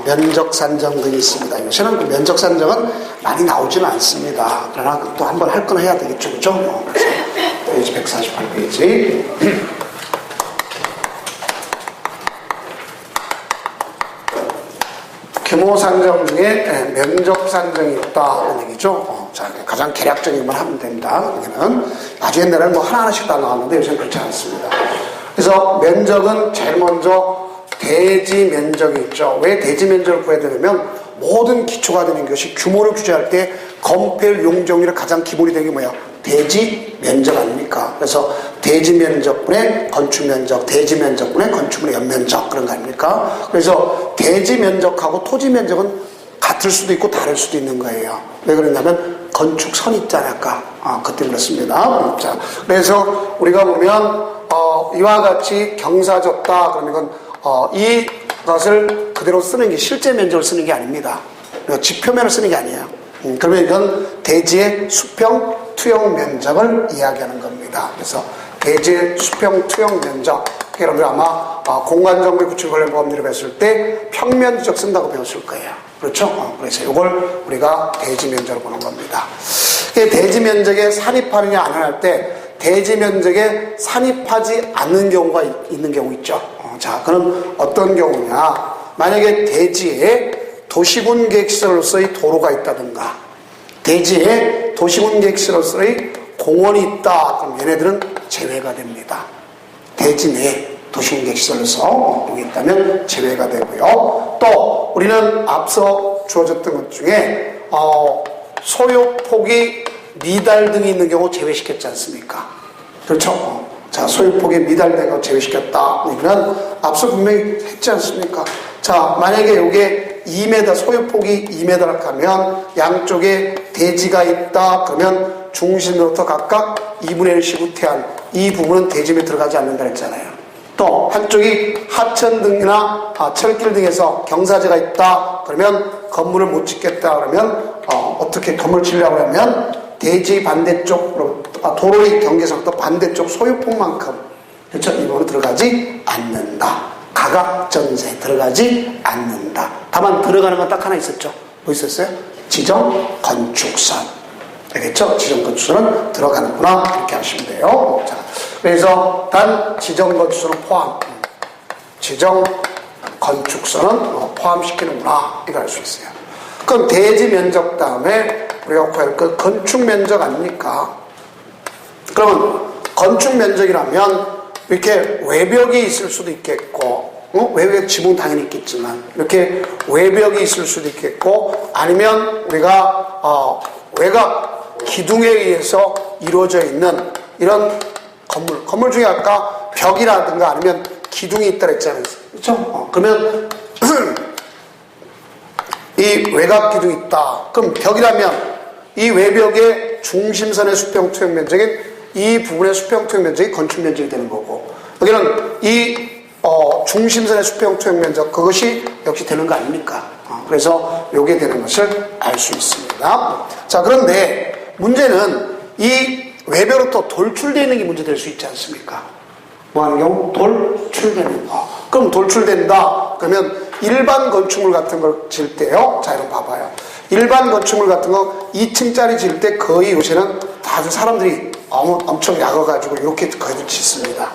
면적 산정 등이 있습니다. 요새는 그 면적 산정은 많이 나오지는 않습니다. 그러나 또 한번 할 건 해야 되겠죠, 그죠? 그래서 페이지 148페이지. 규모 산정 중에 면적 산정이 있다는 얘기죠. 자, 가장 개략적인 걸 하면 됩니다. 여기는 아주 옛날에는 뭐 하나하나씩 다 나왔는데 요새는 그렇지 않습니다. 그래서 면적은 제일 먼저 대지 면적이 있죠. 왜 대지 면적을 구해야 되냐면 모든 기초가 되는 것이 규모를 규제할 때 건폐율 용적률의 가장 기본이 되는 게 뭐예요? 대지 면적 아닙니까? 그래서 대지 면적분의 건축 면적, 대지 면적분의 건축물의 연면적 그런 거 아닙니까? 그래서 대지 면적하고 토지 면적은 같을 수도 있고 다를 수도 있는 거예요. 왜 그러냐면 건축선이 있잖아요, 아까. 그 때문에 그렇습니다. 자, 그래서 우리가 보면 이와 같이 경사졌다 그러면 이것을 그대로 쓰는 게 실제 면적을 쓰는 게 아닙니다. 지표면을 쓰는 게 아니에요. 그러면 이건 대지의 수평 투영 면적을 이야기하는 겁니다. 그래서 대지의 수평 투영 면적, 여러분들 아마 공간정비 구축 관련 법률을 배웠을 때 평면적 쓴다고 배웠을 거예요. 그렇죠? 그래서 이걸 우리가 대지 면적으로 보는 겁니다. 대지 면적에 산입하느냐 안 할 때 대지 면적에 산입하지 않는 경우가 있는 경우 있죠. 자, 그럼 어떤 경우냐? 만약에 대지에 도시군 계획시설로서의 도로가 있다든가 대지에 도시군 계획시설로서의 공원이 있다. 그럼 얘네들은 제외가 됩니다. 대지 내에 도시군 계획시설로서 여기 있다면 제외가 되고요. 또 우리는 앞서 주어졌던 것 중에 소유폭이 미달 등이 있는 경우 제외시켰지 않습니까? 그렇죠? 자, 소유폭이 미달된 거 제외시켰다. 그러면 앞서 분명히 했지 않습니까? 자, 만약에 이게 2m, 소유폭이 2m라 하면 양쪽에 대지가 있다. 그러면 중심으로부터 각각 2분의 1씩 우퇴한 이 부분은 대지에 들어가지 않는다 했잖아요. 또 한쪽이 하천 등이나 철길 등에서 경사지가 있다. 그러면 건물을 못 짓겠다. 그러면 어떻게 건물 지으려고 하면 대지 반대쪽, 도로의 경계선부터 반대쪽 소유폭만큼, 그렇죠? 이 부분은 들어가지 않는다. 가각전세 들어가지 않는다. 다만 들어가는 건 딱 하나 있었죠. 뭐 있었어요? 지정 건축선. 알겠죠? 지정 건축선은 들어가는구나. 이렇게 하시면 돼요. 자, 그래서 단 지정 건축선은 포함, 지정 건축선은 포함시키는구나. 이걸 알 수 있어요. 그럼 대지 면적 다음에 우리가 구할 그 건축 면적 아닙니까? 그러면 건축 면적이라면 이렇게 외벽이 있을 수도 있겠고, 외벽 지붕 당연히 있겠지만 이렇게 외벽이 있을 수도 있겠고, 아니면 우리가 외곽 기둥에 의해서 이루어져 있는 이런 건물 중에 아까 벽이라든가 아니면 기둥이 있다 그랬잖아요. 그렇죠? 그러면 이 외곽 기둥이 있다. 그럼 벽이라면 이 외벽의 중심선의 수평 투영 면적인 이 부분의 수평 투영 면적이 건축 면적이 되는 거고, 여기는 이 중심선의 수평 투영 면적, 그것이 역시 되는 거 아닙니까? 그래서 요게 되는 것을 알 수 있습니다. 자, 그런데 문제는 이 외벽으로부터 돌출되어 있는 게 문제될 수 있지 않습니까? 뭐 하는 경우? 돌출되는 거. 그럼 돌출된다. 그러면 일반 건축물 같은 걸 지을 때요. 자, 이런 봐봐요. 일반 건축물 같은 거 2층짜리 지을 때 거의 요새는 다들 사람들이 엄청 약어가지고 이렇게 거의 짓습니다.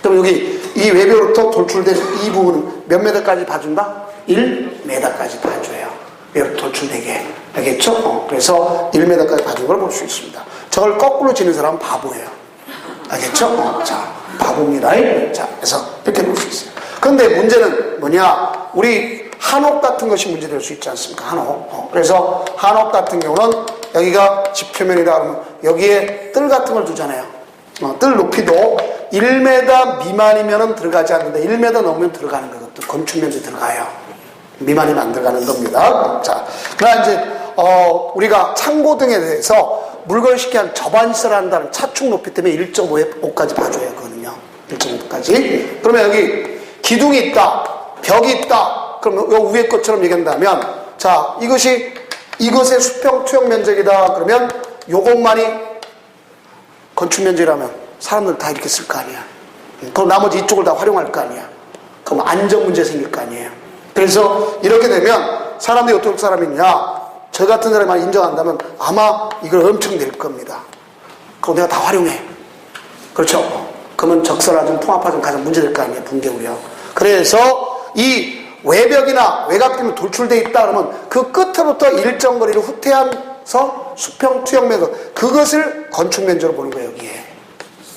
그럼 여기 이 외벽으로부터 돌출된 이 부분은 몇 메다까지 봐준다? 1m까지 봐줘요. 외벽 돌출되게. 알겠죠? 그래서 1m까지 봐준 걸 볼 수 있습니다. 저걸 거꾸로 지는 사람은 바보예요. 알겠죠? 자, 바보입니다. 자, 그래서 이렇게 볼 수 있어요. 그런데 문제는 뭐냐? 우리 한옥 같은 것이 문제될 수 있지 않습니까? 한옥. 그래서 한옥 같은 경우는 여기가 지표면이다 그러면 여기에 뜰 같은 걸 두잖아요. 뜰 높이도 1m 미만이면 들어가지 않는데 1m 넘으면 들어가는 것도 건축면적이 들어가요. 미만이면 안 들어가는 겁니다. 자, 그러나 이제 우리가 창고 등에 대해서 물건을 쉽게 한 접안시설 한다는 차축 높이 때문에 1.5까지 봐줘요. 그거는요. 1.5까지. 그러면 여기 기둥이 있다. 벽이 있다. 그럼 요 위에 것처럼 얘기한다면, 자, 이것의 수평 투영 면적이다. 그러면 요것만이 건축 면적이라면 사람들 다 이렇게 쓸 거 아니야. 그럼 나머지 이쪽을 다 활용할 거 아니야. 그럼 안전 문제 생길 거 아니에요. 그래서 이렇게 되면 사람들이 어떤 사람이냐, 저 같은 사람만 인정한다면 아마 이걸 엄청 낼 겁니다. 그거 내가 다 활용해. 그렇죠? 그러면 적설화점, 통합화점 가장 문제될 거 아니에요, 붕괴우려. 그래서 이 외벽이나 외곽점이 돌출되어 있다 그러면 그 끝으로부터 일정 거리를 후퇴하면서 수평 투영면적, 그것을 건축면적으로 보는 거예요, 여기에.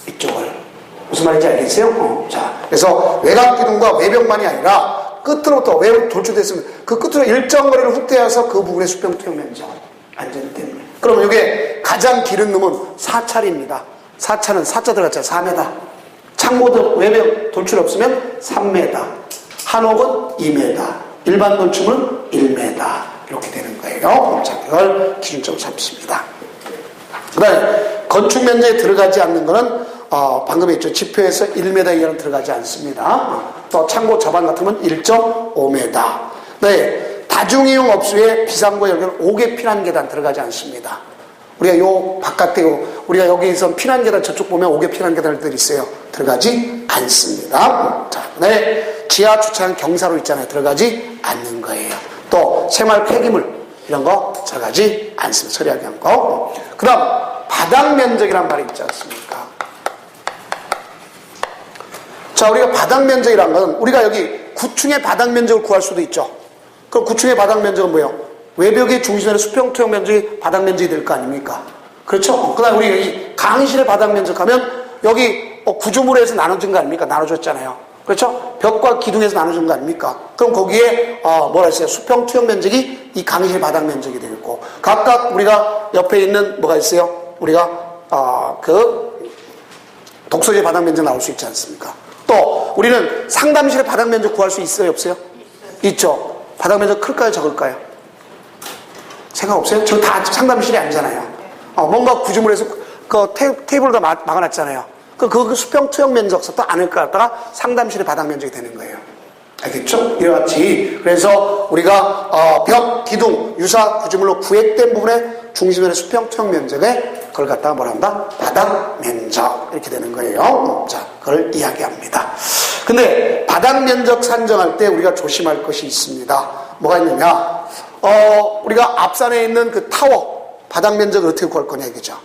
이쪽을. 무슨 말인지 알겠어요? 자, 그래서 외곽기둥과 외벽만이 아니라 끝으로부터 외벽 돌출됐으면 그 끝으로 일정 거리를 후퇴해서 그 부분의 수평 투영면적 안전 때문에. 그러면 이게 가장 길은 놈은 4차례입니다. 4차는 4자 들어갔잖아요. 4m. 창모도 외벽 돌출 없으면 3m. 한옥은 2m. 일반 건축물은 1m. 이렇게 되는 거예요. 자, 이걸 기준점으로 잡습니다. 그 다음에 건축 면적에 들어가지 않는 거는 방금 했죠. 지표에서 1m 이하는 들어가지 않습니다. 또 창고 저반 같으면 1.5m. 네, 다중이용 업소에 비상구 연결 5개 피난계단 들어가지 않습니다. 우리가 요 바깥에 우리가 여기서 피난계단 저쪽 보면 5개 피난계단들 있어요. 들어가지 않습니다. 자, 네, 지하 주차장 경사로 있잖아요. 들어가지 않는 거예요. 또 생활 폐기물 이런 거 들어가지 않습니다. 처리하기 한 거. 그 다음 바닥 면적이란 말이 있지 않습니까? 자, 우리가 바닥 면적이란 건 우리가 여기 9층의 바닥 면적을 구할 수도 있죠. 그럼 9층의 바닥 면적은 뭐예요? 외벽의 중심에는 수평 투영 면적이 바닥 면적이 될 거 아닙니까? 그렇죠? 그 다음에 우리 여기 강의실의 바닥 면적 하면 여기 구조물에서 나눠준 거 아닙니까? 나눠줬잖아요. 그렇죠? 벽과 기둥에서 나눠준 거 아닙니까? 그럼 거기에 뭐라 했어요? 수평 투영 면적이 이 강의실 바닥 면적이 되고, 각각 우리가 옆에 있는 뭐가 있어요? 우리가 그 독서실 바닥 면적 나올 수 있지 않습니까? 또 우리는 상담실의 바닥 면적 구할 수 있어요? 없어요? 있죠. 바닥 면적 클까요? 적을까요? 생각 없어요? 저 다 상담실이 아니잖아요. 뭔가 구조물에서 그 테이블을 다 막아놨잖아요. 그 수평 투영 면적 또 안을 갖다가 상담실의 바닥 면적이 되는 거예요. 알겠죠? 이와 같이. 그래서 우리가 벽, 기둥, 유사 구조물로 구획된 부분의 중심면의 수평 투영 면적에 그걸 갖다가 뭐라 한다? 바닥 면적. 이렇게 되는 거예요. 자, 그걸 이야기합니다. 근데 바닥 면적 산정할 때 우리가 조심할 것이 있습니다. 뭐가 있느냐? 우리가 앞산에 있는 그 타워 바닥 면적을 어떻게 구할 거냐 이거죠.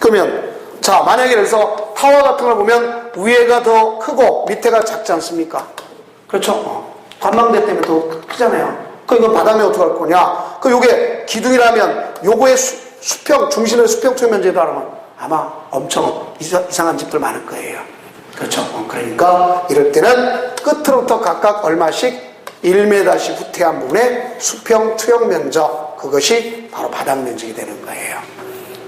그러면 자, 만약에 그래서 타워 같은 걸 보면 위에가 더 크고 밑에가 작지 않습니까? 그렇죠? 관망대 때문에 더 크잖아요. 그럼 이거 바닥면 어떻게 할 거냐? 그 요게 기둥이라면 요거의 수평, 중심의 수평 투영 면적이라면 아마 엄청 이상한 집들 많을 거예요. 그렇죠? 그러니까 이럴 때는 끝으로부터 각각 얼마씩 1m씩 후퇴한 부분의 수평 투영 면적, 그것이 바로 바닥 면적이 되는 거예요.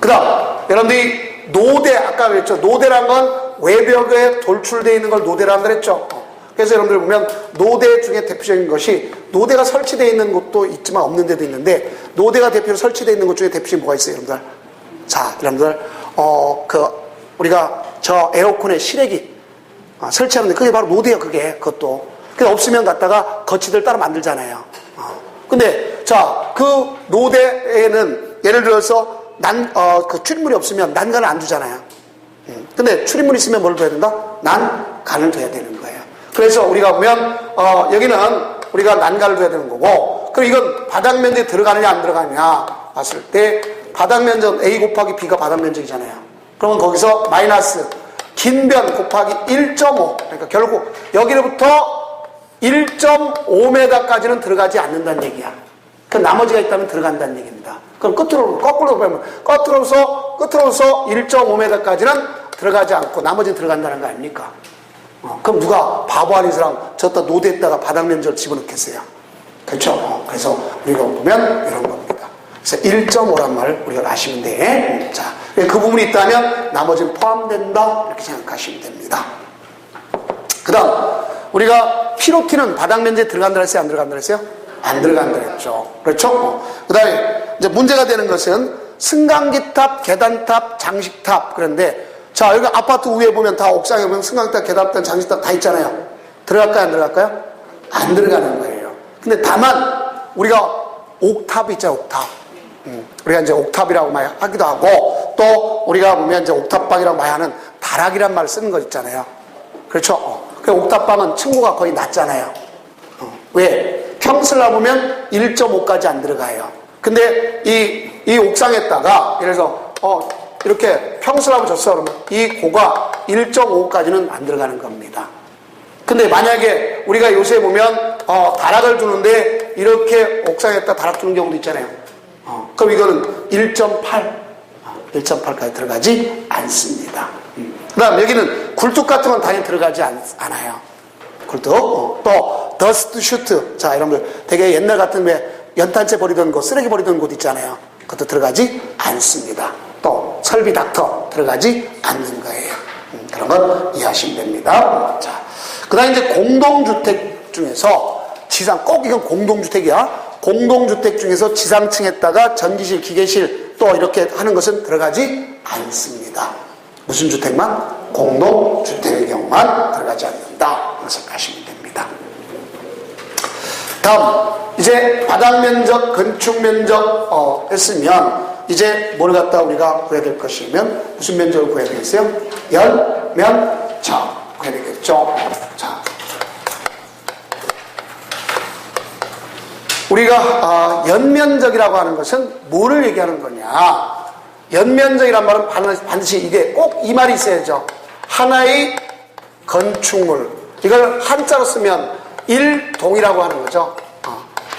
그 다음 여러분들이 노대, 아까 그랬죠. 노대란 건 외벽에 돌출되어 있는 걸 노대라고 그랬죠. 그래서 여러분들 보면 노대 중에 대표적인 것이, 노대가 설치되어 있는 곳도 있지만 없는 데도 있는데, 노대가 대표로 설치되어 있는 곳 중에 대표적인 뭐가 있어요, 여러분들? 자, 여러분들 우리가 저 에어컨에 실외기 설치하는데 그게 바로 노대야. 그것도 없으면 갖다가 거치대를 따로 만들잖아요. 근데 자, 그 노대에는 예를 들어서 그 출입물이 없으면 난간을 안 두잖아요. 근데 출입물이 있으면 뭘 둬야 된다? 난간을 둬야 되는 거예요. 그래서 우리가 보면 여기는 우리가 난간을 둬야 되는 거고, 그럼 이건 바닥 면적에 들어가느냐 안 들어가느냐 봤을 때 바닥 면적 A 곱하기 B가 바닥 면적이잖아요. 그러면 거기서 마이너스 긴 변 곱하기 1.5, 그러니까 결국 여기로부터 1.5m까지는 들어가지 않는다는 얘기야. 그 나머지가 있다면 들어간다는 얘기입니다. 그럼 거꾸로 보면 끝으로서 1.5m까지는 들어가지 않고 나머지는 들어간다는 거 아닙니까? 그럼 누가 바보 아닌 사람 저기다 노대에다가 바닥 면적을 집어넣겠어요? 그렇죠? 그래서 우리가 보면 이런 겁니다. 그래서 1.5란 말을 우리가 아시면 돼. 자, 그 부분이 있다면 나머지는 포함된다, 이렇게 생각하시면 됩니다. 그 다음 우리가 피로티는 바닥 면적에 들어간다 했어요? 안 들어간다 했어요? 안 들어간다 했죠. 그렇죠? 그 다음에 이제 문제가 되는 것은 승강기탑, 계단탑, 장식탑. 그런데 자, 여기 아파트 위에 보면 다 옥상에 보면 승강기탑, 계단탑, 장식탑 다 있잖아요. 들어갈까요? 안 들어갈까요? 안 들어가는 거예요. 근데 다만 우리가 옥탑이 있잖아요. 옥탑. 우리가 이제 옥탑이라고 많이 하기도 하고, 또 우리가 보면 이제 옥탑방이라고 많이 하는 다락이란 말을 쓰는 거 있잖아요. 그렇죠? 그 옥탑방은 층고가 거의 낮잖아요. 왜? 평수를 보면 1.5까지 안 들어가요. 근데 이 옥상에다가 예를 들어서 이렇게 평수라고 줬어 그러면 이 고가 1.5까지는 안 들어가는 겁니다. 근데 만약에 우리가 요새 보면 다락을 두는데 이렇게 옥상에다 다락 두는 경우도 있잖아요. 그럼 이거는 1.8까지 들어가지 않습니다. 그 다음 여기는 굴뚝 같은 건 당연히 들어가지 않아요. 굴뚝. 또 더스트 슈트. 자, 이런 거 되게 옛날 같은 왜 연탄재 버리던 곳, 쓰레기 버리던 곳 있잖아요. 그것도 들어가지 않습니다. 또 설비 닥터 들어가지 않는 거예요. 그런 건 이해하시면 됩니다. 자, 그 다음에 이제 공동주택 중에서 지상, 꼭 이건 공동주택이야. 공동주택 중에서 지상층에다가 전기실, 기계실 또 이렇게 하는 것은 들어가지 않습니다. 무슨 주택만? 공동주택의 경우만 들어가지 않는다. 그래서 아시면 됩니다. 다음, 이제 바닥면적, 건축면적 했으면 이제 뭘 갖다 우리가 구해야 될 것이면 무슨 면적을 구해야 되겠어요? 연면적 구해야 되겠죠. 자, 우리가 연면적이라고 하는 것은 뭐를 얘기하는 거냐? 연면적이란 말은 반드시 이게 꼭 이 말이 있어야죠. 하나의 건축물, 이걸 한자로 쓰면 일동이라고 하는 거죠.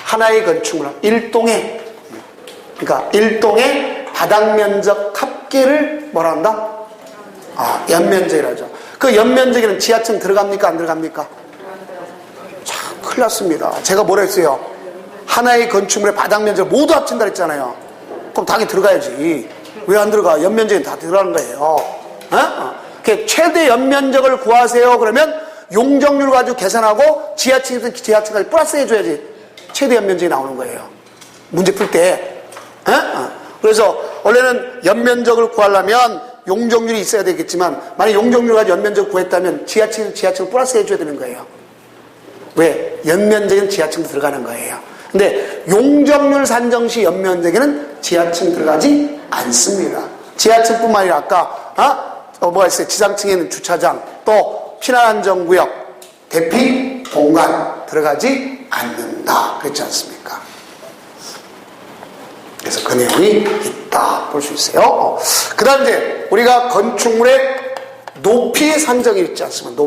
하나의 건축물, 일동의, 그러니까 일동의 바닥면적 합계를 뭐라 한다? 연면적이라죠. 그 연면적에는 지하층 들어갑니까? 안 들어갑니까? 참 큰일 났습니다. 제가 뭐라 했어요? 하나의 건축물의 바닥면적을 모두 합친다 했잖아요. 그럼 당연히 들어가야지. 왜 안 들어가? 연면적은 다 들어가는 거예요. 최대 연면적을 구하세요. 그러면 용적률 가지고 계산하고 지하층이든 지하층까지 플러스 해줘야지 최대 연면적이 나오는 거예요. 문제 풀 때. 그래서 원래는 연면적을 구하려면 용적률이 있어야 되겠지만 만약 용적률 가지고 연면적 구했다면 지하층 플러스 해줘야 되는 거예요. 왜? 연면적은 지하층 들어가는 거예요. 근데 용적률 산정 시 연면적에는 지하층 들어가지 않습니다. 지하층뿐만 아니라 아까 뭐가 있어요? 지상층에는 주차장, 또 피난안전구역, 대피 공간 들어가지 않는다. 그렇지 않습니까? 그래서 그 내용이 있다 볼 수 있어요. 그 다음 이제 우리가 건축물의 높이 산정이 있지 않습니까?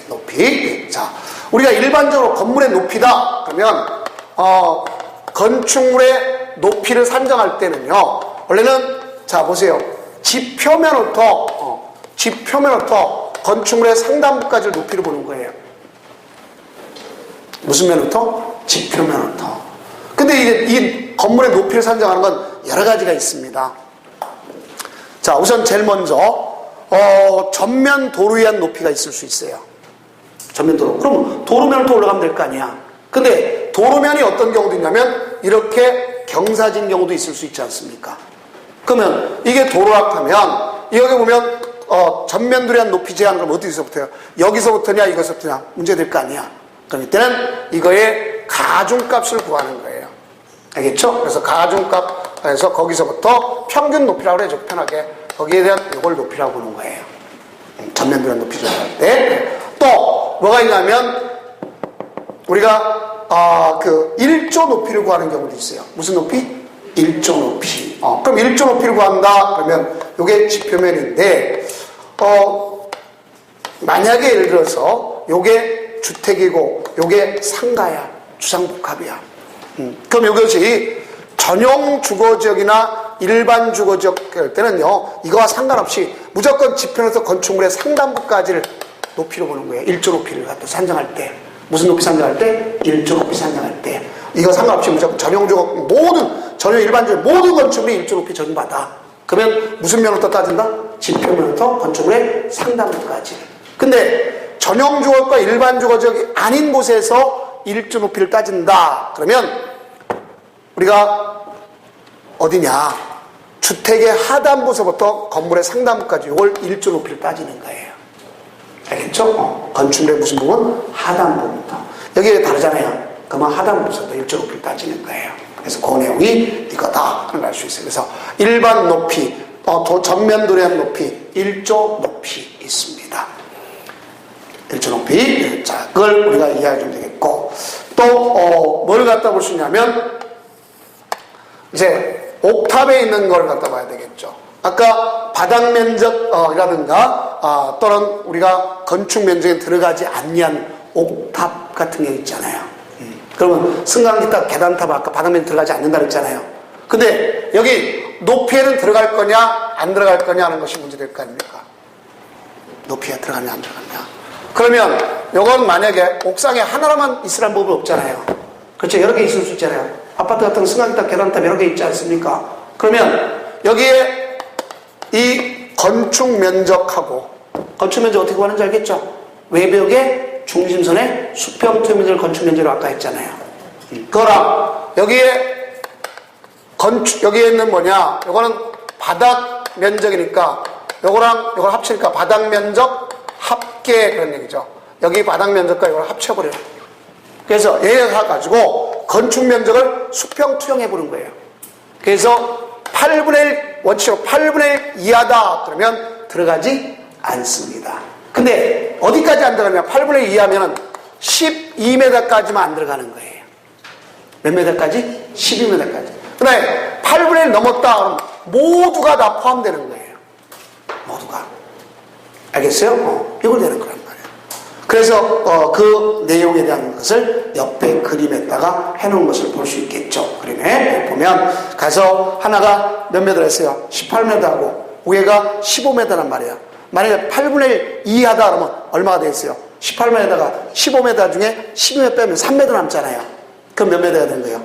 높이. 자, 우리가 일반적으로 건물의 높이다 그러면 건축물의 높이를 산정할 때는요, 원래는 자 보세요. 집 표면부터 건축물의 상단부까지 높이를 보는 거예요. 무슨 면부터? 집 표면부터. 근데 이제 이 건물의 높이를 산정하는 건 여러 가지가 있습니다. 자, 우선 제일 먼저 전면 도로에 의한 높이가 있을 수 있어요. 전면 도로. 그럼 도로면부터 올라가면 될 거 아니야. 근데 도로면이 어떤 경우도 있냐면 이렇게 경사진 경우도 있을 수 있지 않습니까? 그러면 이게 도로라 하면 여기 보면 전면 도로에 의한 높이 제한 그럼 어디서부터요? 여기서부터냐 이것부터냐 문제 될 거 아니야. 그럼 이때는 이거의 가중값을 구하는 거예요. 알겠죠? 그래서 가중값에서 거기서부터 평균 높이라고 해야죠. 편하게. 거기에 대한 이걸 높이라고 보는 거예요. 전면 도로에 높이 제한할 때. 또 뭐가 있냐면 우리가 그 1조 높이를 구하는 경우도 있어요. 무슨 높이? 1조 높이. 그럼 1조 높이를 구한다 그러면 이게 지표면인데 만약에 예를 들어서 요게 주택이고 요게 상가야. 주상복합이야. 그럼 이것이 전용 주거지역이나 일반 주거지역 할 때는요, 이거와 상관없이 무조건 지표에서 건축물의 상단부까지를 높이로 보는 거예요. 1조 높이를 갖다 산정할 때. 무슨 높이 산정할 때? 1조 높이 산정할 때. 이거 상관없이 무조건 전용 주거, 전용 일반주거 모든 건축물이 1조 높이 적용받아. 그러면 무슨 면부터 따진다? 지표 면부터 건축물의 상단부까지. 근데 전용 주거과 일반 주거지역이 아닌 곳에서 1조 높이를 따진다. 그러면 우리가 어디냐? 주택의 하단부서부터 건물의 상단부까지 이걸 1조 높이를 따지는 거예요. 알겠죠? 건축물의 무슨 부분? 하단부부터. 여기 다르잖아요. 그러면 하단부부터 1조 높이를 따지는 거예요. 그래서 그 내용이 이거다. 그걸 알 수 있어요. 그래서 일반 높이, 전면 도로의 높이, 1조 높이 있습니다. 1조 높이. 자, 그걸 우리가 이해하면 되겠죠. 되겠고, 또 뭘 갖다 볼 수 있냐면 이제 옥탑에 있는 걸 갖다 봐야 되겠죠. 아까 바닥 면적이라든가 또는 우리가 건축 면적에 들어가지 않는 옥탑 같은 게 있잖아요. 그러면 승강기탑, 계단탑 아까 바닥 면적 들어가지 않는다 그랬잖아요. 근데 여기 높이에는 들어갈 거냐 안 들어갈 거냐 하는 것이 문제될 거 아닙니까? 높이에 들어가냐 안 들어가냐. 그러면 이건 만약에 옥상에 하나로만 있으라는 법은 없잖아요. 그렇죠? 여러 개 있을 수 있잖아요. 아파트 같은 승강기탑, 계단탑 여러 개 있지 않습니까? 그러면 여기에 이 건축 면적하고, 건축 면적 어떻게 구하는지 알겠죠? 외벽의 중심선의 수평 투영 면적을 건축 면적으로 아까 했잖아요. 그거랑 여기에 여기에 있는 뭐냐? 요거는 바닥 면적이니까 요거랑 요걸 합치니까 바닥 면적 합계 그런 얘기죠. 여기 바닥 면적과 이걸 합쳐버려요. 그래서 얘를 가지고 건축 면적을 수평 투영해 보는 거예요. 그래서 8분의 1 원칙으로 8분의 1 이하다 그러면 들어가지 않습니다. 근데 어디까지 안 들어가냐면 8분의 1 이하면 12m까지만 안 들어가는 거예요. 몇 m까지? 12m까지. 그다음에 8분의 1 넘었다 그러면 모두가 다 포함되는 거예요. 모두가. 알겠어요? 이걸 되는 거란 말이에요. 그래서 그 내용에 대한 것을 옆에 그림에다가 해놓은 것을 볼 수 있겠죠. 그림에 보면 가서 하나가 몇 m 했어요? 18m하고 위에가 15m란 말이에요. 만약에 8분의 1 이하다 그러면 얼마가 되겠어요? 18m에다가 15m 중에 12m 빼면 3m 남잖아요. 그럼 몇 m가 되는 거예요?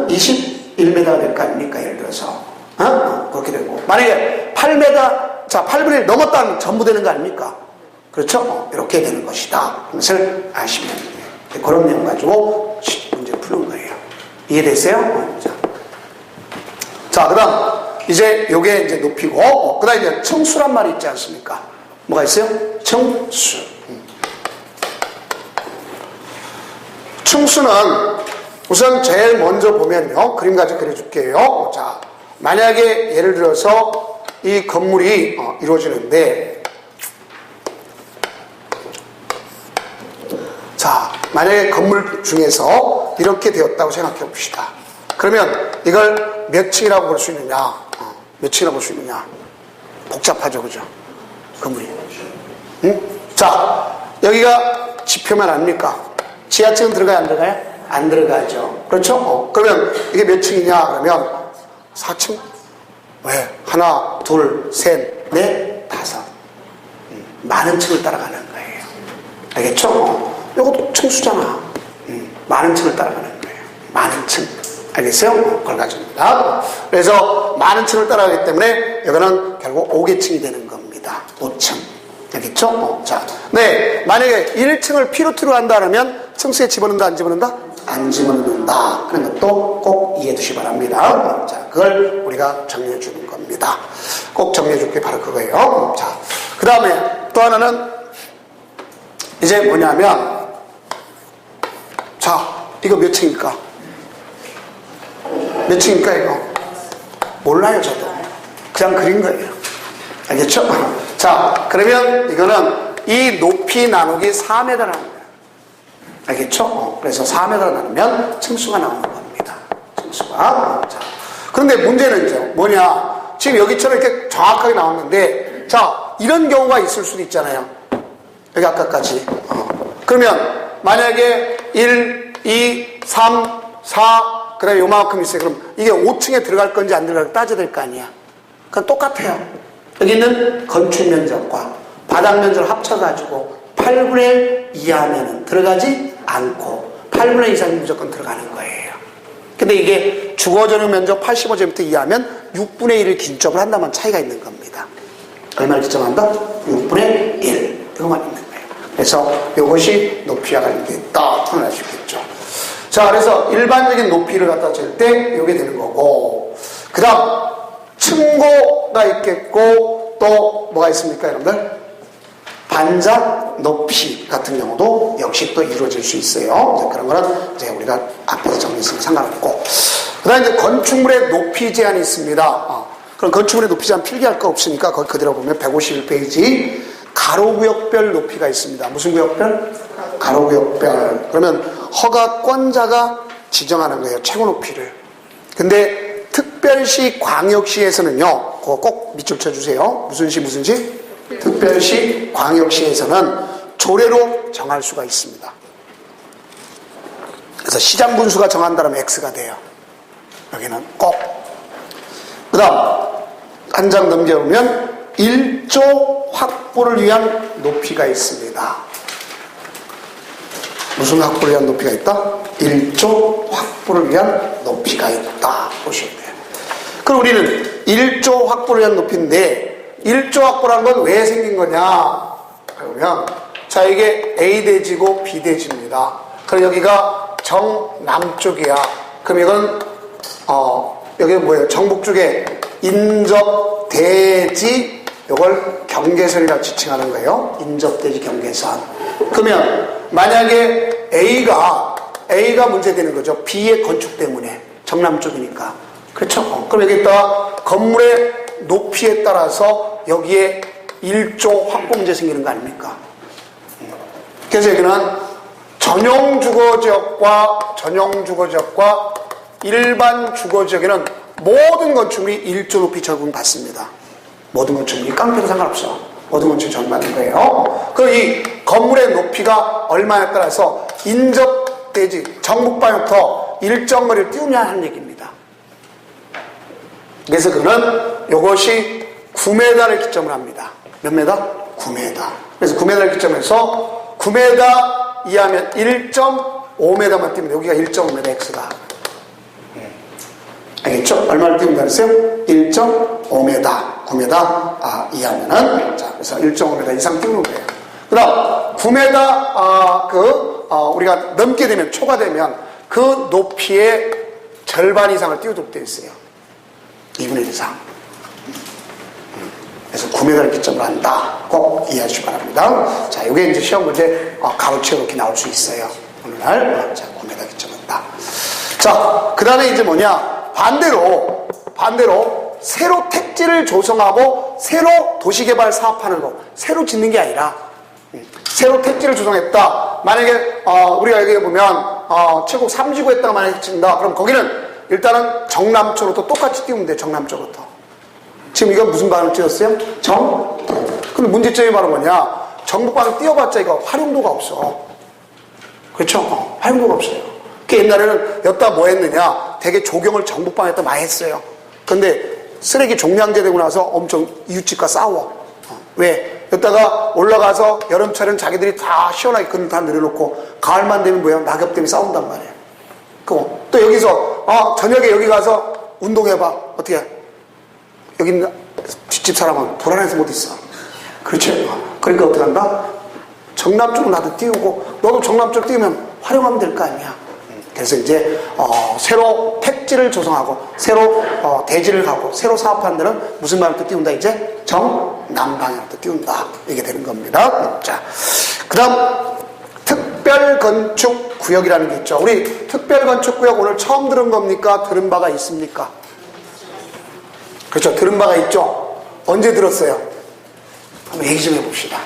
21m가 될 거 아닙니까? 예를 들어서 그렇게 되고, 만약에 8m, 자 8분의 1 넘었다 하면 전부 되는 거 아닙니까? 그렇죠? 이렇게 되는 것이다. 그것을 아시면 돼요. 그런 내용 가지고 문제 푸는 거예요. 이해됐어요? 자, 그 다음 이제 요게 이제 높이고, 그 다음 이제 청수란 말이 있지 않습니까? 뭐가 있어요? 청수. 청수는 우선 제일 먼저 보면요, 그림 가지고 그려줄게요. 자, 만약에 예를 들어서 이 건물이 이루어지는데, 자, 만약에 건물 중에서 이렇게 되었다고 생각해 봅시다. 그러면 이걸 몇 층이라고 볼 수 있느냐? 몇 층이라고 볼 수 있느냐? 복잡하죠, 그죠? 건물이. 응? 자, 여기가 지표면 아닙니까? 지하층은 들어가요, 안 들어가요? 안 들어가죠. 그렇죠? 그러면 이게 몇 층이냐? 그러면 4층? 왜? 하나, 둘, 셋, 넷, 다섯. 많은 층을 따라가는 거예요. 알겠죠? 이것도 층수잖아. 많은 층을 따라가는 거예요. 많은 층. 알겠어요? 그걸 가집니다. 그래서 많은 층을 따라가기 때문에 이거는 결국 5계층이 되는 겁니다. 5층. 알겠죠? 자, 네. 만약에 1층을 피로트로 한다면 층수에 집어넣는다, 안 집어넣는다? 안 집어넣는다 하는 것도 꼭 이해해 두시기 바랍니다. 자, 그걸 우리가 정리해 주는 겁니다. 꼭 정리해 줄 게 바로 그거예요. 자, 그 다음에 또 하나는 이제 뭐냐면, 자, 이거 몇 층일까? 몇 층일까, 이거? 몰라요, 저도. 그냥 그린 거예요. 알겠죠? 자, 그러면 이거는 이 높이 나누기 4m라는 거예요. 알겠죠? 그래서 4m로 나누면 층수가 나오는 겁니다. 층수가. 자, 그런데 문제는 이제 뭐냐? 지금 여기처럼 이렇게 정확하게 나왔는데, 자, 이런 경우가 있을 수도 있잖아요. 여기 아까까지. 그러면 만약에 1, 2, 3, 4, 그 다음에 요만큼 있어요. 그럼 이게 5층에 들어갈 건지 안 들어갈 건지 따져야 될 거 아니야. 그건 똑같아요. 여기 있는 건축 면적과 바닥 면적을 합쳐가지고 8분의 1 이하면 들어가지 않고 8분의 1 이상이 무조건 들어가는 거예요. 근데 이게 주거전용 면적 85제곱미터 이하면 6분의 1을 기준점을 한다면 차이가 있는 겁니다. 얼마를 기점한다? 6분의 1. 이것만 있는 거예요. 그래서 이것이 높이와 관련되어 있다. 표현할 수 있겠죠. 자, 그래서 일반적인 높이를 갖다 잴 때 이게 되는 거고, 그 다음 층고가 있겠고, 또 뭐가 있습니까, 여러분들? 반작 높이 같은 경우도 역시 또 이루어질 수 있어요. 이제 그런 거는 이제 우리가 앞에서 정리했으면 상관없고, 그 다음에 이제 건축물의 높이 제한이 있습니다. 그럼 건축물의 높이 제한 필기할 거 없으니까 거기 그대로 보면 151페이지 가로구역별 높이가 있습니다. 무슨 구역별? 가로구역별. 그러면 허가권자가 지정하는 거예요. 최고 높이를. 근데 특별시, 광역시에서는요. 그거 꼭 밑줄 쳐주세요. 무슨 시 무슨 시? 특별시, 광역시에서는 조례로 정할 수가 있습니다. 그래서 시장 분수가 정한다면 X가 돼요. 여기는 꼭. 그 다음 한 장 넘겨보면 1조 확보를 위한 높이가 있습니다. 무슨 확보를 위한 높이가 있다? 1조 확보를 위한 높이가 있다 보시면 돼요. 그럼 우리는 1조 확보를 위한 높이인데 1조 확보라는 건 왜 생긴 거냐 그러면 자 이게 A대지고 B대지입니다. 그럼 여기가 정남쪽이야. 그럼 이건 여기는 뭐예요? 정북쪽에 인접대지 요걸 경계선이라고 지칭하는 거예요. 인접대지 경계선. 그러면 만약에 A가 문제되는 거죠. B의 건축 때문에 정남쪽이니까. 그렇죠? 그럼 여기다가 건물의 높이에 따라서 여기에 1조 확보 문제 생기는 거 아닙니까? 그래서 여기는 전용 주거지역과 일반 주거지역에는 모든 건축물이 1조 높이 적용받습니다. 모든 건축물이 깡패도 상관없어. 모든 건축물이 적용받는 거예요. 그럼 이 건물의 높이가 얼마에 따라서 인접대지 정북방향부터 일정 거리를 띄우냐 하는 얘기입니다. 그래서 그는 이것이 9m를 기점으로 합니다. 몇 m? 9m. 그래서 9m를 기점해서 9m 이하면 1.5m만 띄면 여기가 1.5m X가. 알겠죠? 얼마를 띄운다 그랬어요? 1.5m. 9m 이하면은 자 그래서 1.5m 이상 띄우는 거예요. 그 다음 9m 우리가 넘게 되면 초과되면 그 높이의 절반 이상을 띄우도록 되어 있어요. 2분의 1 이상. 그래서 9m를 기점으로 한다. 꼭 이해하시기 바랍니다. 자, 이게 이제 시험 문제 가로치고 이렇게 나올 수 있어요. 오늘날 자 9m 기점한다. 자, 그 다음에 이제 뭐냐? 반대로 새로 택지를 조성하고 새로 도시개발 사업하는 거. 새로 짓는 게 아니라 새로 택지를 조성했다. 만약에 우리가 여기 보면 최고 3지구 했다가 만약에 짓는다. 그럼 거기는 일단은 정남쪽으로 또 똑같이 띄우면 돼. 정남쪽으로. 지금 이거 무슨 방을 띄웠어요? 근데 문제점이 바로 뭐냐? 정북방을 띄워봤자 이거 활용도가 없어. 그렇죠? 활용도가 없어요. 그 옛날에는 여기다 뭐 했느냐? 되게 조경을 정북방에다 많이 했어요. 근데 쓰레기 종량제 되고 나서 엄청 이웃집과 싸워. 왜? 여기다가 올라가서 여름철에는 자기들이 다 시원하게 그늘 다 내려놓고 가을만 되면 뭐야? 낙엽 때문에 싸운단 말이에요. 또 여기서 저녁에 여기 가서 운동해봐. 어떻게 해? 여기 있는 뒷집 사람은 불안해서 못 있어. 그렇죠? 그러니까 어떻게 한다? 정남쪽으로 나도 띄우고 너도 정남쪽 띄우면 활용하면 될 거 아니야. 그래서 이제 새로 택지를 조성하고 새로 대지를 가고 새로 사업하는 데는 무슨 방향으로 띄운다? 이제 정남방향으로 띄운다. 이게 되는 겁니다. 자, 그 다음 특별건축구역이라는 게 있죠. 우리 특별건축구역 오늘 처음 들은 겁니까? 들은 바가 있습니까? 그렇죠. 들은 바가 있죠. 언제 들었어요? 한번 얘기 좀 해봅시다.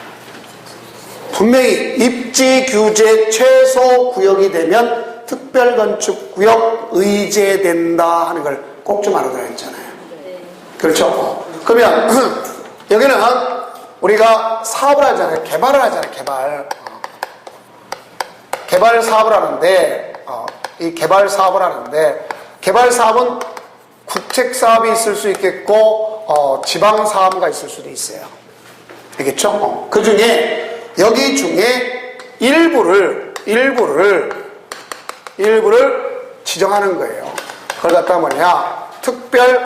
분명히 입지규제 최소 구역이 되면 특별건축구역 의제된다 하는 걸 꼭 좀 알아둬야 했잖아요. 그렇죠. 그러면 여기는 우리가 사업을 하잖아요. 개발을 하잖아요. 개발 사업을 하는데 이 개발 사업을 하는데 개발 사업은 국책 사업이 있을 수 있겠고 지방 사업가 있을 수도 있어요. 알겠죠? 그 중에 여기 중에 일부를 지정하는 거예요. 그걸 갖다가 뭐냐? 특별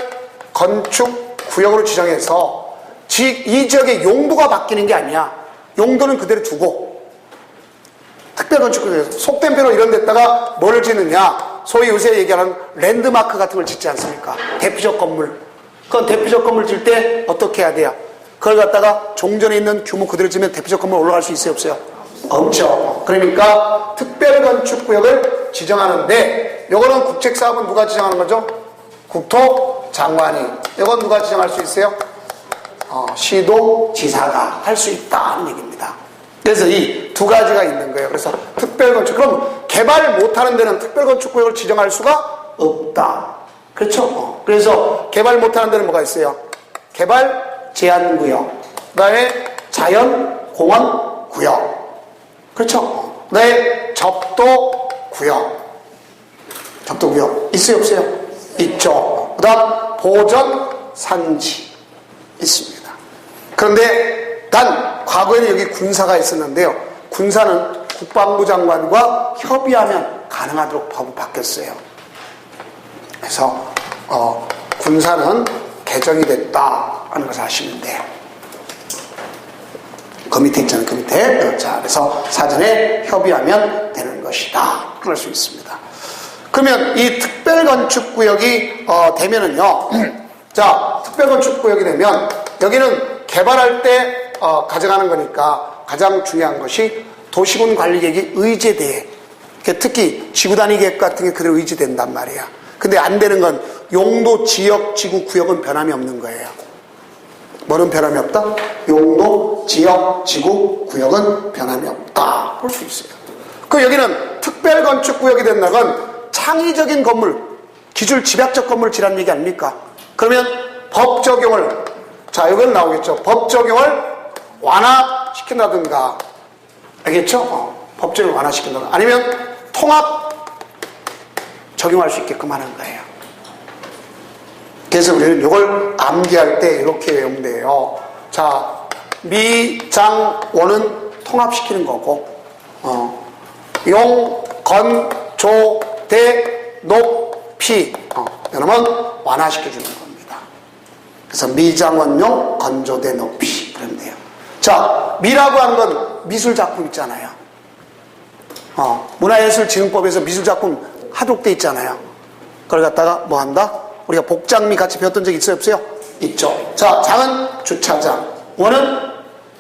건축 구역으로 지정해서 이 지역의 용도가 바뀌는 게 아니야. 용도는 그대로 두고 특별 건축 구역에서 속된 표로 이런 데다가 뭐를 짓느냐? 소위 요새 얘기하는 랜드마크 같은 걸 짓지 않습니까? 대표적 건물. 그건 대표적 건물 질 때 어떻게 해야 돼요? 그걸 갖다가 종전에 있는 규모 그대로 지면 대표적 건물 올라갈 수 있어요? 없어요? 없죠. 그러니까 특별건축구역을 지정하는데 요거는 국책사업은 누가 지정하는 거죠? 국토장관이. 이건 누가 지정할 수 있어요? 시도지사가 할 수 있다는 얘기입니다. 그래서 이 두 가지가 있는 거예요. 그래서 특별건축. 그럼 개발 못하는 데는 특별건축구역을 지정할 수가 없다. 그렇죠? 그래서 개발 못하는 데는 뭐가 있어요? 개발 제한구역, 그 다음에 자연공원구역, 그렇죠? 그 다음에 접도구역. 접도구역 있어요, 없어요? 있죠. 그 다음 보전산지 있습니다. 그런데 단 과거에는 여기 군사가 있었는데요. 군사는 국방부 장관과 협의하면 가능하도록 법이 바뀌었어요. 그래서 군사는 개정이 됐다 하는 것을 아시면 돼요. 그 밑에 있잖아요. 그 밑에. 자, 그래서 사전에 협의하면 되는 것이다. 그럴 수 있습니다. 그러면 이 특별건축구역이 되면은요. 자, 특별건축구역이 되면 여기는 개발할 때 가져가는 거니까 가장 중요한 것이 도시군 관리계획이 의제돼. 특히 지구단위 계획 같은 게 그대로 의지된단 말이야. 근데 안 되는 건 용도, 지역, 지구, 구역은 변함이 없는 거예요. 뭐는 변함이 없다? 용도, 지역, 지구, 구역은 변함이 없다. 볼 수 있어요. 그 여기는 특별건축구역이 된다는 건 창의적인 건물, 기술 집약적 건물 지란 얘기 아닙니까? 그러면 법 적용을, 자, 이건 나오겠죠. 법 적용을 완화시킨다든가, 알겠죠? 법 적용을 완화시킨다든가, 아니면 통합 적용할 수 있게끔 하는 거예요. 그래서 우리는 이걸 암기할 때 이렇게 외우면 돼요. 자, 미, 장, 원은 통합시키는 거고, 용, 건, 조, 대, 높이, 이러면 완화시켜주는 겁니다. 그래서 미장원용, 건조대, 높이. 그러면 돼요. 자, 미라고 하는 건 미술작품 있잖아요. 문화예술진흥법에서 미술작품 하도록 돼 있잖아요. 그걸 갖다가 뭐 한다? 우리가 복장미 같이 배웠던 적 있어요, 없어요? 있죠. 자, 장은 주차장, 원은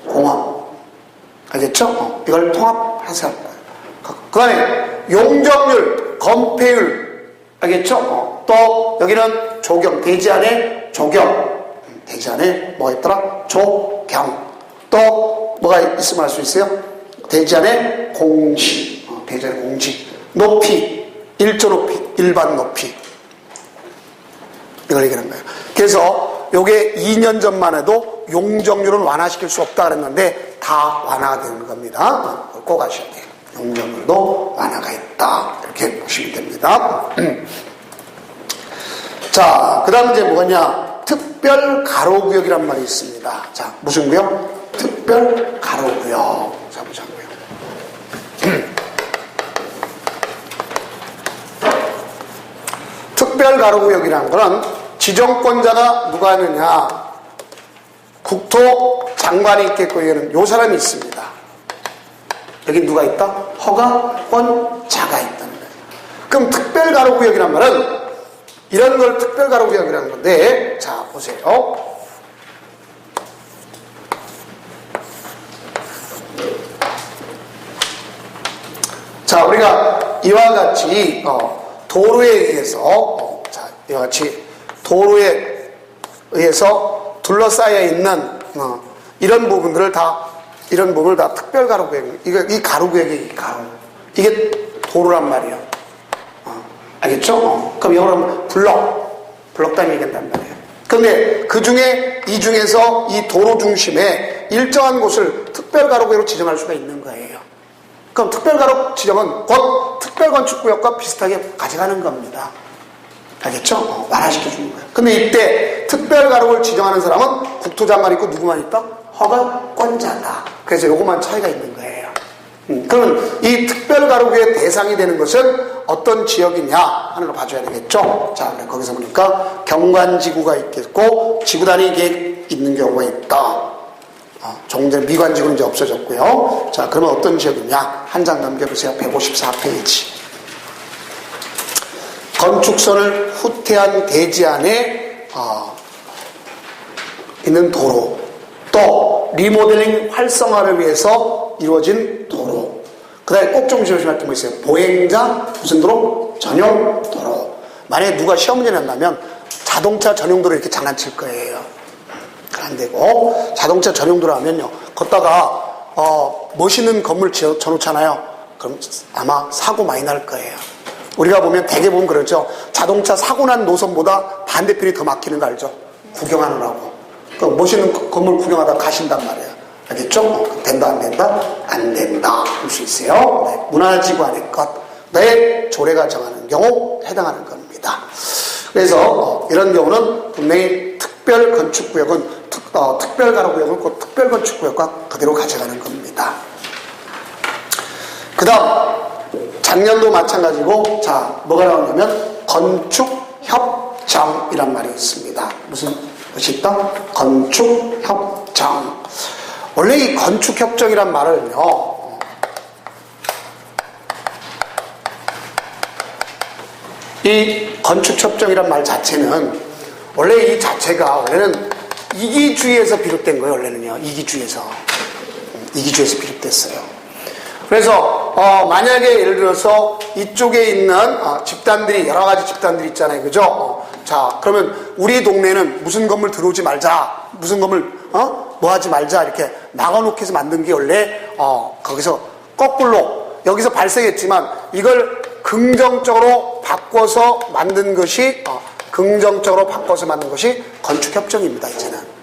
공원. 알겠죠? 이걸 통합해서 할 거예요. 그 다음에 용적률, 건폐율. 알겠죠? 또 여기는 조경, 대지 안에 조경. 대지 안에 뭐가 있더라? 조경. 또 뭐가 있으면 할 수 있어요? 대지 안에 공지. 대지 안에 공지. 높이. 일조 높이, 일반 높이. 이걸 얘기하는 거예요. 그래서 요게 2년 전만 해도 용적률은 완화시킬 수 없다 그랬는데 다 완화가 되는 겁니다. 꼭 아셔야 돼요. 용적률도 완화가 있다. 이렇게 보시면 됩니다. 자, 그 다음 이제 뭐냐. 특별 가로구역이란 말이 있습니다. 자, 무슨 구역? 특별 가로구역. 자, 보자고요. 특별가로구역이라는 거는 지정권자가 누가 하느냐, 국토장관이 있겠고, 여기는 요 사람이 있습니다. 여기 누가 있다? 허가권자가 있다는 거예요. 그럼 특별가로구역이란 말은 이런 걸 특별가로구역이라는 건데, 자, 보세요. 자, 우리가 이와 같이 도로에 의해서, 자, 이와 같이 도로에 의해서 둘러싸여 있는 이런 부분들을 다 특별가로구역, 이 가로구역이 가로. 이게 도로란 말이에요. 알겠죠? 그럼 이거는 블럭 단위 얘기한단 말이에요. 그런데 이 중에서 이 도로 중심에 일정한 곳을 특별가로구역으로 지정할 수가 있는 거예요. 그럼 특별가로 지정은 곧 특별건축구역과 비슷하게 가져가는 겁니다. 알겠죠? 완화시켜주는 거예요. 근데 이때 특별가로를 지정하는 사람은 국토장관 있고 누구만 있다? 허가권자다. 그래서 요것만 차이가 있는 거예요. 그러면 이 특별가로구의 대상이 되는 것은 어떤 지역이냐 하는 걸 봐줘야 되겠죠? 자, 거기서 보니까 경관지구가 있겠고 지구단위 계획 있는 경우가 있다. 조금 전에 미관지구는 이제 없어졌고요. 자, 그러면 어떤 지역이냐? 한 장 넘겨보세요. 154페이지. 건축선을 후퇴한 대지 안에 있는 도로, 또 리모델링 활성화를 위해서 이루어진 도로. 그 다음에 꼭 좀 조심할 게 뭐 있어요? 보행자 무슨 도로? 전용 도로. 만약에 누가 시험 문제 낸다면 자동차 전용 도로 이렇게 장난칠 거예요. 안 되고, 자동차 전용 도로 하면요, 걷다가 멋있는 건물 지어놓잖아요. 그럼 아마 사고 많이 날 거예요. 우리가 보면 대개 보면 그러죠. 자동차 사고 난 노선보다 반대편이 더 막히는 거 알죠? 구경하느라고. 그 멋있는 건물 구경하다 가신단 말이에요. 알겠죠? 된다 안 된다? 안 된다. 볼 수 있어요. 네. 문화지관의 것. 내 조례가 정하는 경우 해당하는 겁니다. 그래서 이런 경우는 분명히 특별건축구역은 특별가로구역은 곧 특별건축구역과 그대로 가져가는 겁니다. 그 다음 작년도 마찬가지고 자 뭐가 나오냐면 건축협정이란 말이 있습니다. 무슨 것이 있다? 건축협정. 원래 이 건축협정이란 말을요 이 건축협정이란 말 자체는 원래 이 자체가 원래는 이기주의에서 비롯된 거예요. 원래는요 이기주의에서 비롯됐어요. 그래서 만약에 예를 들어서 이쪽에 있는 집단들이 여러 가지 집단들이 있잖아요. 그죠? 자 그러면 우리 동네는 무슨 건물 들어오지 말자, 무슨 건물 뭐 하지 말자 이렇게 막아놓기 해서 만든 게 원래 거기서 거꾸로 여기서 발생했지만 이걸 긍정적으로 바꿔서 만든 것이 건축협정입니다. 이제는.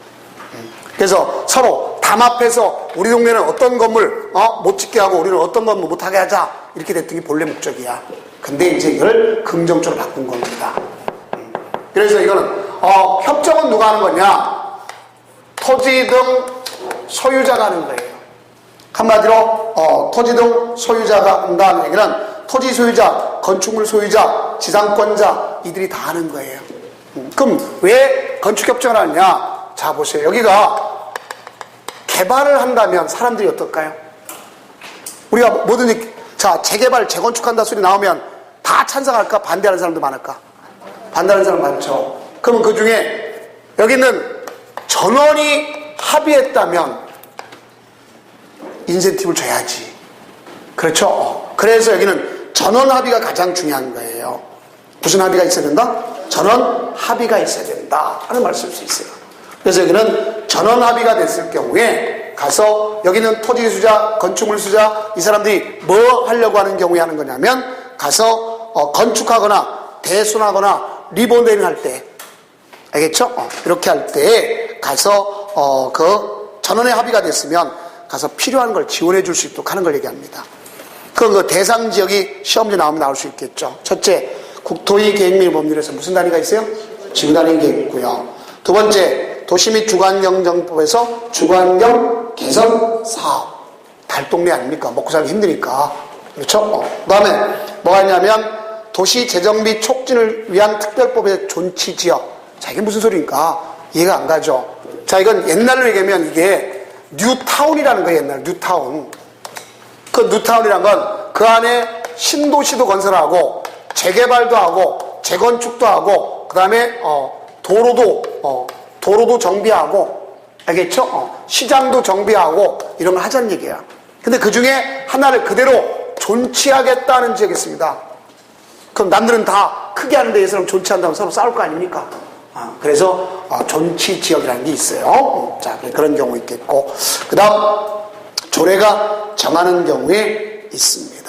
그래서 서로 담합해서 우리 동네는 어떤 건물 못 짓게 하고 우리는 어떤 건물 못 하게 하자 이렇게 됐던 게 본래 목적이야. 근데 이제 이걸 긍정적으로 바꾼 겁니다. 그래서 이거는 협정은 누가 하는 거냐? 토지 등 소유자가 하는 거예요. 한마디로 토지 등 소유자가 한다는 얘기는 토지 소유자, 건축물 소유자, 지상권자 이들이 다 하는 거예요. 그럼 왜 건축협정을 하느냐? 자 보세요. 여기가 개발을 한다면 사람들이 어떨까요? 우리가 뭐든지 자 재개발, 재건축한다 소리 나오면 다 찬성할까? 반대하는 사람도 많을까? 반대하는 사람 많죠. 그러면 그 중에 여기는 전원이 합의했다면 인센티브를 줘야지. 그렇죠? 그래서 여기는 전원 합의가 가장 중요한 거예요. 무슨 합의가 있어야 된다? 전원 합의가 있어야 된다 하는 말씀을 수 있어요. 그래서 여기는 전원 합의가 됐을 경우에 가서 여기는 토지 수자, 건축물 수자 이 사람들이 뭐 하려고 하는 경우에 하는 거냐면 가서 건축하거나 대손하거나 리모델링 할 때 알겠죠? 이렇게 할 때 가서 그 전원의 합의가 됐으면 가서 필요한 걸 지원해 줄 수 있도록 하는 걸 얘기합니다. 그 대상 지역이 시험지 나오면 나올 수 있겠죠. 첫째, 국토의 계획 및 법률에서 무슨 단위가 있어요? 지구 단위가 있고요. 두 번째, 도시 및 주거환경정법에서 주거환경 개선 사업. 달동네 아닙니까? 먹고 살기 힘드니까. 그렇죠? 그 다음에 뭐가 있냐면 도시 재정 및 촉진을 위한 특별법의 존치지역. 자, 이게 무슨 소리입니까? 이해가 안 가죠. 자, 이건 옛날로 얘기하면 이게 뉴타운이라는 거예요. 옛날 뉴타운. 그 뉴타운이란 건 그 안에 신도시도 건설하고 재개발도 하고 재건축도 하고 그 다음에 도로도 정비하고 알겠죠? 시장도 정비하고 이런 걸 하자는 얘기야. 근데 그 중에 하나를 그대로 존치하겠다는 지역이 있습니다. 그럼 남들은 다 크게 하는데 이 사람 존치한다면 서로 싸울 거 아닙니까? 그래서 존치 지역이라는 게 있어요. 자, 그런 경우 있겠고 그 다음 조례가 정하는 경우에 있습니다.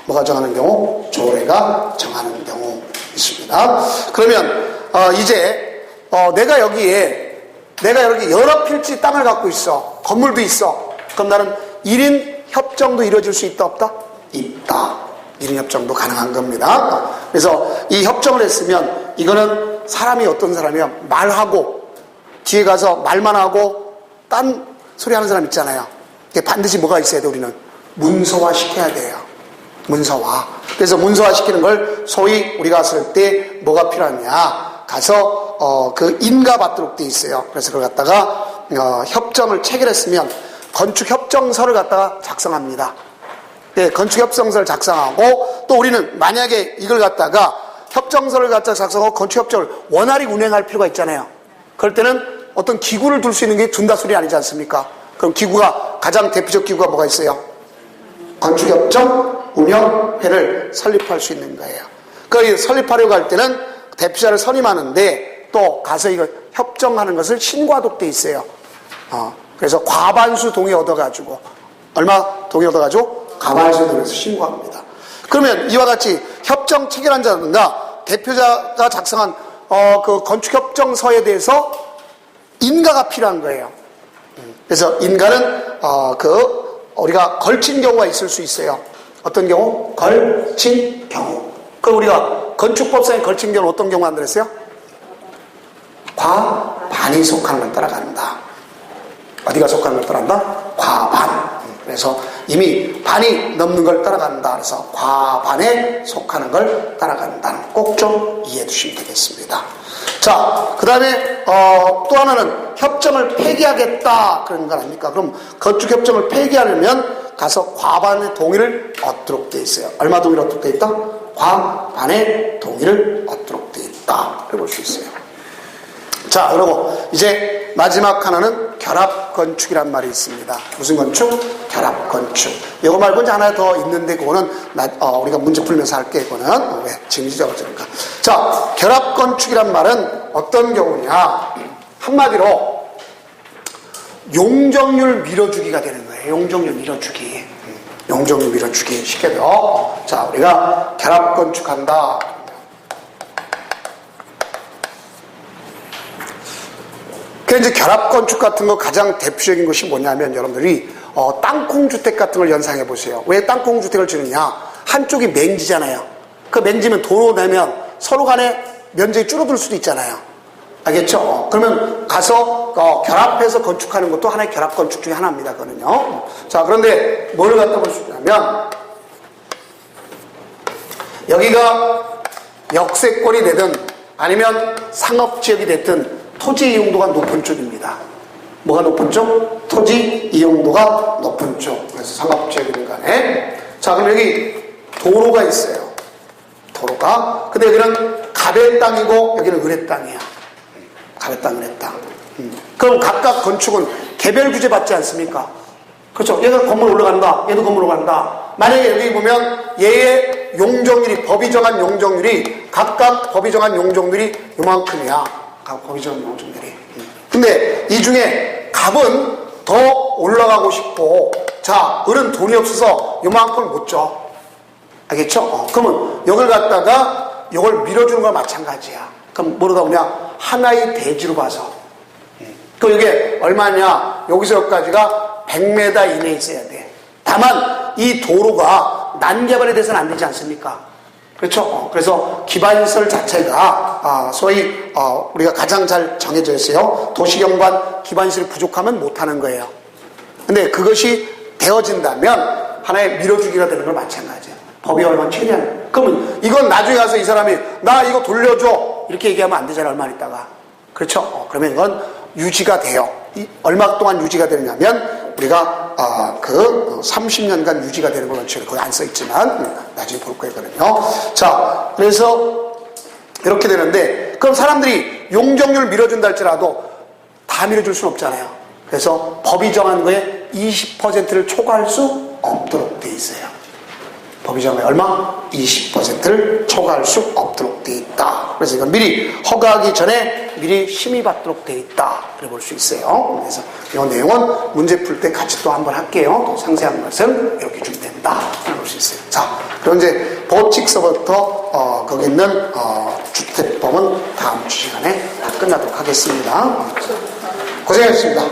뭐가 정하는 경우? 조례가 정하는 경우 있습니다. 그러면 이제 내가 여기 여러 필지 땅을 갖고 있어. 건물도 있어. 그럼 나는 1인 협정도 이루어질 수 있다 없다? 있다. 1인 협정도 가능한 겁니다. 그래서 이 협정을 했으면 이거는 사람이 어떤 사람이면 말하고 뒤에 가서 말만 하고 딴 소리 하는 사람 있잖아요. 반드시 뭐가 있어야 돼? 우리는 문서화 시켜야 돼요. 문서화. 그래서 문서화 시키는 걸 소위 우리가 갔을 때 뭐가 필요하냐? 가서 그 인가 받도록 돼 있어요. 그래서 그걸 갖다가 협정을 체결했으면 건축협정서를 갖다가 작성합니다. 네, 건축협정서를 작성하고 또 우리는 만약에 이걸 갖다가 협정서를 갖다가 작성하고 건축협정을 원활히 운행할 필요가 있잖아요. 그럴 때는 어떤 기구를 둘 수 있는 게 둔다 소리 아니지 않습니까? 그럼 기구가 가장 대표적 기구가 뭐가 있어요? 건축협정 운영회를 설립할 수 있는 거예요. 그 설립하려고 할 때는 대표자를 선임하는데 또 가서 이거 협정하는 것을 신고하도록 돼 있어요. 그래서 과반수 동의 얻어가지고 얼마 동의 얻어가지고 가발소득에서 신고합니다. 그러면 이와 같이 협정 체결한자든가 대표자가 작성한 그 건축협정서에 대해서 인가가 필요한 거예요. 그래서 인가는 우리가 걸친 경우가 있을 수 있어요. 어떤 경우? 걸친 경우. 그럼 우리가 건축법상에 걸친 경우는 어떤 경우 만들었어요? 과반이 속하는 걸 따라간다. 어디가 속하는 걸 따라간다? 과반. 그래서 이미 반이 넘는 걸 따라간다. 그래서 과반에 속하는 걸 따라간다는 꼭 좀 이해해 주시면 되겠습니다. 자, 그 다음에 또 하나는 협정을 폐기하겠다 그런 거 아닙니까? 그럼 건축협정을 폐기하려면 가서 과반의 동의를 얻도록 돼 있어요. 얼마 동의를 얻도록 돼 있다? 과반의 동의를 얻도록 돼 있다. 그래 볼 수 있어요. 자, 그리고 이제 마지막 하나는 결합건축이란 말이 있습니다. 무슨 건축? 결합건축. 이거 말고 이제 하나 더 있는데 그거는 우리가 문제 풀면서 할게. 이거는 왜 지금 잊어버리니까. 자, 결합건축이란 말은 어떤 경우냐? 한마디로 용적률 밀어주기가 되는 거예요. 용적률 밀어주기. 용적률 밀어주기. 쉽게도 자, 우리가 결합건축한다. 그래서 이제 결합건축 같은 거 가장 대표적인 것이 뭐냐면 여러분들이 땅콩주택 같은 걸 연상해 보세요. 왜 땅콩주택을 지느냐? 한쪽이 맹지잖아요. 그 맹지면 도로 내면 서로 간에 면적이 줄어들 수도 있잖아요. 알겠죠? 그러면 가서 결합해서 건축하는 것도 하나의 결합건축 중에 하나입니다. 그거는요. 자, 그런데 뭘 갖다 볼 수 있냐면 여기가 역세권이 되든 아니면 상업지역이 됐든 토지 이용도가 높은 쪽입니다. 뭐가 높은 쪽? 토지 이용도가 높은 쪽. 그래서 상업지역이든 간에. 자, 그럼 여기 도로가 있어요. 도로가. 근데 여기는 갑의 땅이고 여기는 을의 땅이야. 갑의 땅, 을의 땅. 그럼 각각 건축은 개별 규제 받지 않습니까? 그렇죠. 얘가 건물 올라간다. 얘도 건물 올라간다. 만약에 여기 보면 얘의 용적률이, 법이 정한 용적률이 각각 법이 정한 용적률이 요만큼이야. 법이 정한 용적률이. 근데 이 중에 갑은 더 올라가고 싶고, 자, 을은 돈이 없어서 요만큼을 못 줘. 알겠죠? 그러면 이걸 갖다가 이걸 밀어주는 거랑 마찬가지야. 그럼 뭐로다 보냐? 하나의 대지로 봐서. 그럼 이게 얼마냐? 여기서 여기까지가 100m 이내에 있어야 돼. 다만 이 도로가 난개발이 돼서는 안 되지 않습니까? 그렇죠? 그래서 기반시설 자체가 소위 우리가 가장 잘 정해져 있어요. 도시경관 기반시설이 부족하면 못하는 거예요. 근데 그것이 되어진다면 하나의 밀어주기가 되는 건 마찬가지예요. 법이 얼마나 최대한. 그러면 이건 나중에 가서 이 사람이 나 이거 돌려줘 이렇게 얘기하면 안 되잖아. 얼마 있다가. 그렇죠? 그러면 이건 유지가 돼요. 얼마 동안 유지가 되느냐면 우리가 30년간 유지가 되는 건 거의 안 써있지만 나중에 볼 거거든요. 자, 그래서 이렇게 되는데 그럼 사람들이 용적률 밀어준다 할지라도 다 밀어줄 수는 없잖아요. 그래서 법이 정한 거에 20%를 초과할 수 없도록 돼 있어요. 법이 정한 거에 얼마? 20%를 초과할 수 없도록 돼 있다. 그래서 이건 미리 허가하기 전에 미리 심의받도록 돼 있다. 그래 볼 수 있어요. 그래서 이 내용은 문제 풀 때 같이 또 한번 할게요. 또 상세한 것은 이렇게 준비된다. 그래 볼 수 있어요. 자, 그럼 이제 법칙서부터 거기 있는 주택법은 다음 주 시간에 다 끝나도록 하겠습니다. 고생하셨습니다.